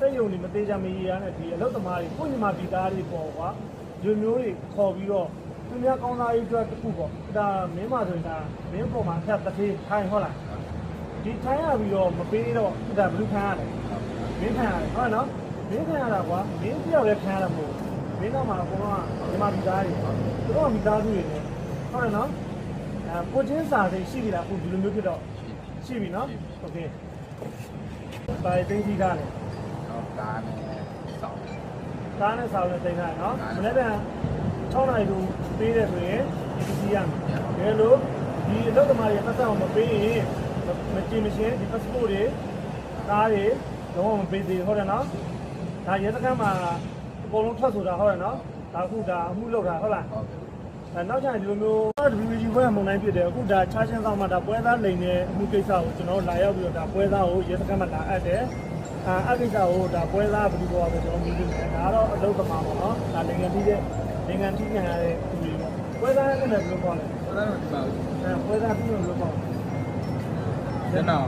စိတ်ယုံနေမသေးကြမရရနဲ့ဒီအလုပ်သမားတွေကိုညီမပြည်သားတွေပေါ်ကွာလူမျိုးတွေခေါ်ပြီးတော့သူများကောင်းစားရေးအတွက်တခုပေါ့ဒါမင်းမဆိုရင်ဒါမင်းပေါ်မှာအထက်တစ်သေးထိုင်ဟုတ်လားဒီထိုင်ရပြီးတော့မပေးတော့ဒါဘယ်လိုခံရလဲမင်းခံရတယ်ဟုတ်နော်မင်းခံရတာကွာမင်းပြောက်လည်းခံရတာမဟုတ်မင်းတော့မှအကုန်လုံးကညီမပြည်သားတွေသူတို့ကမိသားစုတွေနဲ့ဟုတ်တယ်နော်ကိုချင်းစာစိတ်ရှိပြီလားအခုဒီလိုမျိုးဖြစ်တော့ရှိပြီနော်โอเคပါသိသိကားလေကားနဲ့ဆောင်းနဲ့သိထားနော်မနေ့က6နိုင်သူပေးတယ်ဆိုရင်ဒီစီရမယ်ဒါလို့ဒီအလုပ်သမားတွေပတ်သက်အောင်မပေးရင်မကြည့်မရှင်းဒီ passport တွေကားတွေတော့မပေးသေးဟုတ်တယ်နော်ဒါရဲစခန်းမှာအကုန်လုံးထွက်ဆိုတာဟုတ်တယ်နော်ဒါအခုဒါအမှုလုပ်တာဟုတ်လားနောက်ကျရင်ဒီလိုမျိုး WG ဘွဲမုံတိုင်းဖြစ်တယ်အခုဒါချားချင်းဆောင်မှာဒါပွဲသားလိန်တဲ့အမှုကိစ္စကိုကျွန်တော်လာရောက်ပြီးတော့ဒါပွဲသားကိုရဲစခန်းမှာလာအပ်တယ်အကိစ္စကိုဒါပွဲသားဘယ်လိုပြောရမလဲကျွန်တော်မြင်နေတယ်ဒါကတော့အလုပ်သမားပေါ့နော်ဒါနိုင်ငံကြီးခံရတဲ့သူတွေပေါ့ပွဲသားနဲ့ဘယ်လိုပြောလဲပွဲသားတော့ဒီပါဘူးပွဲသားပြီးတော့ဘယ်လိုပြောလဲကျွန်တော်